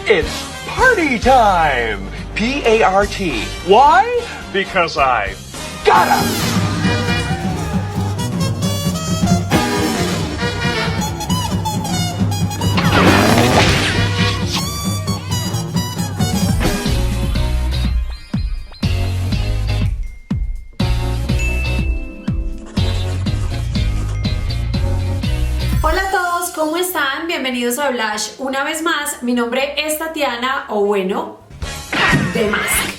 It's party time! P-A-R-T. Why? Because I gotta! Hola a todos, ¿cómo están? Bienvenidos a Blush una vez más. Mi nombre es Tatiana, o bueno, de Mask.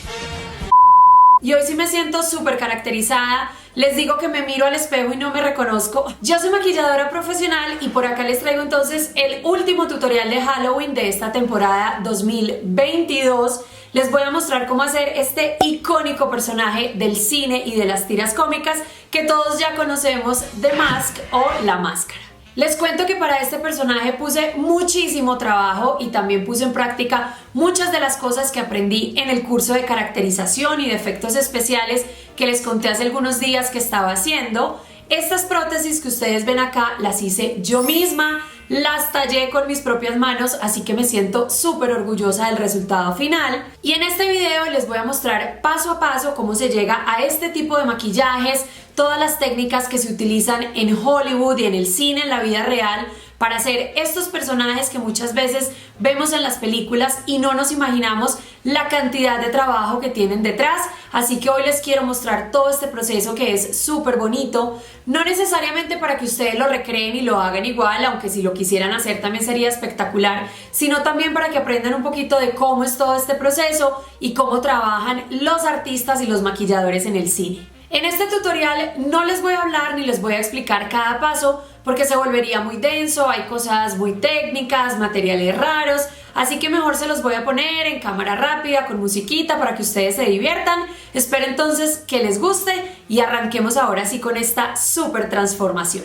Y hoy sí me siento súper caracterizada. Les digo que me miro al espejo y no me reconozco. Yo soy maquilladora profesional y por acá les traigo entonces el último tutorial de Halloween de esta temporada 2022. Les voy a mostrar cómo hacer este icónico personaje del cine y de las tiras cómicas que todos ya conocemos, de Mask o la máscara. Les cuento que para este personaje puse muchísimo trabajo y también puse en práctica muchas de las cosas que aprendí en el curso de caracterización y de efectos especiales que les conté hace algunos días que estaba haciendo. Estas prótesis que ustedes ven acá las hice yo misma, las tallé con mis propias manos, así que me siento súper orgullosa del resultado final. Y en este video les voy a mostrar paso a paso cómo se llega a este tipo de maquillajes, todas las técnicas que se utilizan en Hollywood y en el cine, en la vida real, para hacer estos personajes que muchas veces vemos en las películas y no nos imaginamos la cantidad de trabajo que tienen detrás. Así que hoy les quiero mostrar todo este proceso que es súper bonito, no necesariamente para que ustedes lo recreen y lo hagan igual, aunque si lo quisieran hacer también sería espectacular, sino también para que aprendan un poquito de cómo es todo este proceso y cómo trabajan los artistas y los maquilladores en el cine. En este tutorial no les voy a hablar ni les voy a explicar cada paso porque se volvería muy denso, hay cosas muy técnicas, materiales raros, así que mejor se los voy a poner en cámara rápida con musiquita para que ustedes se diviertan. Espero entonces que les guste y arranquemos ahora sí con esta súper transformación.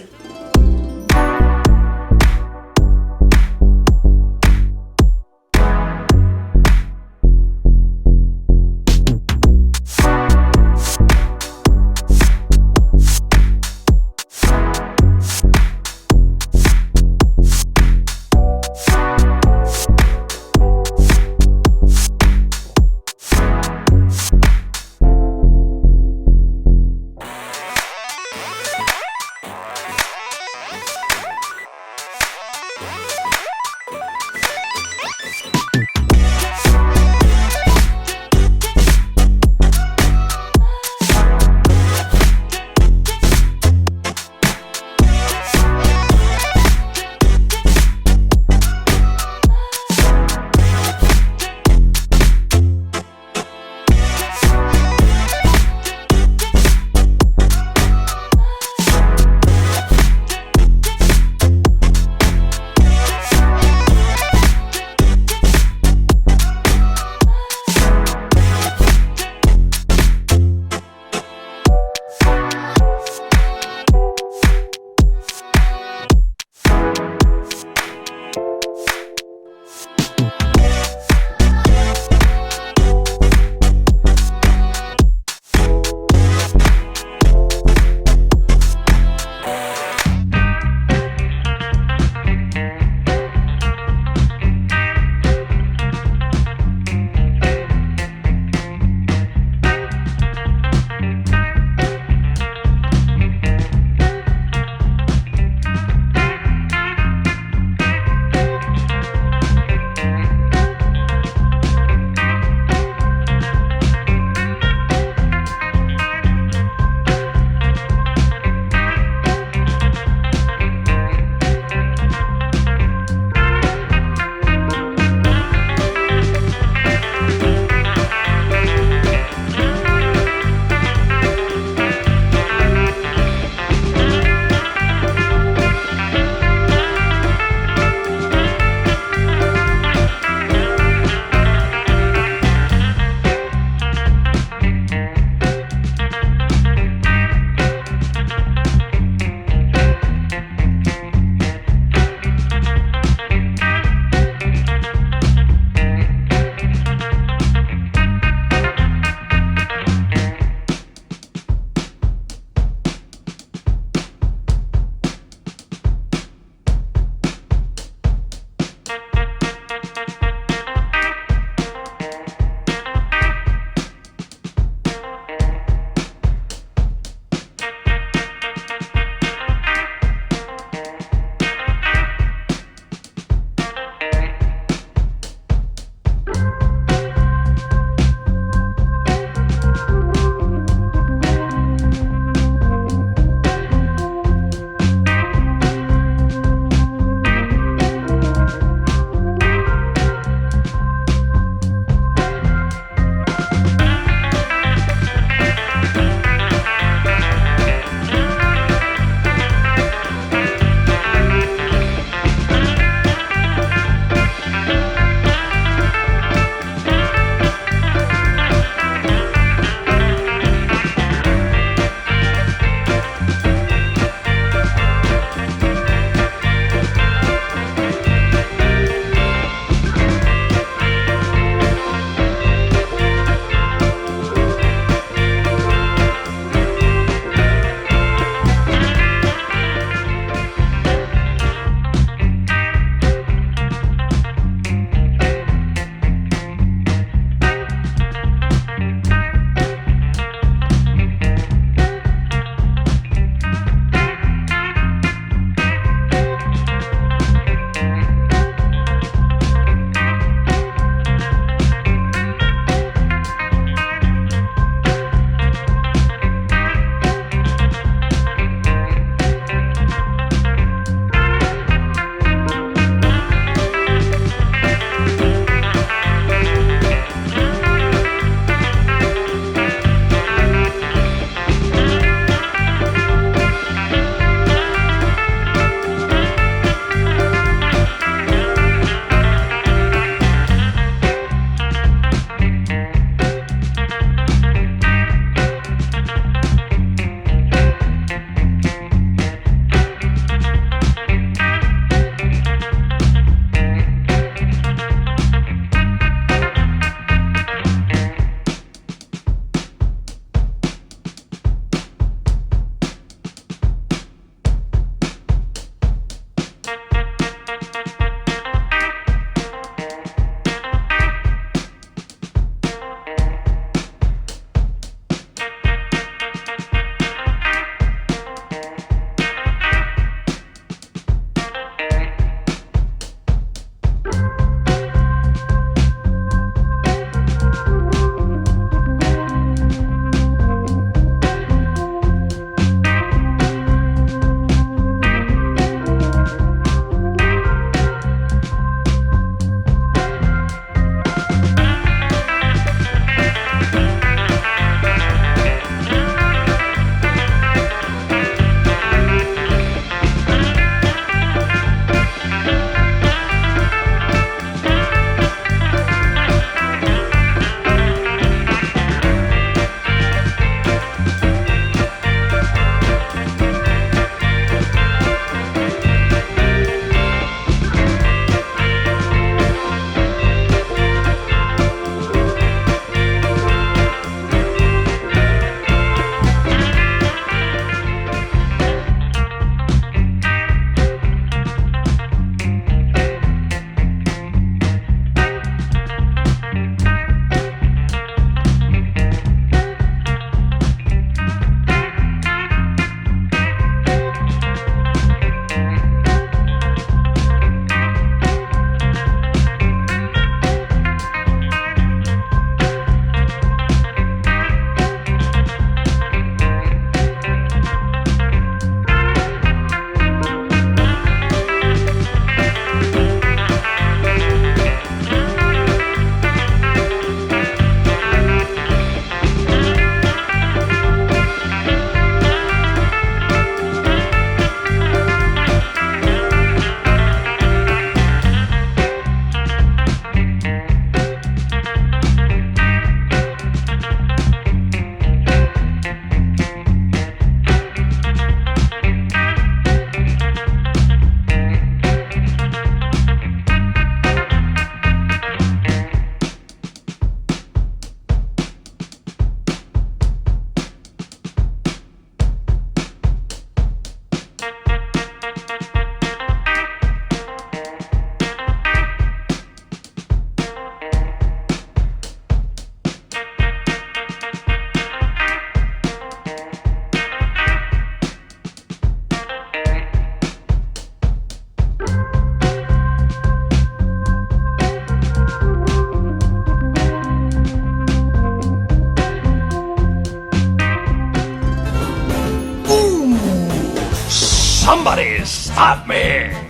Somebody stop me!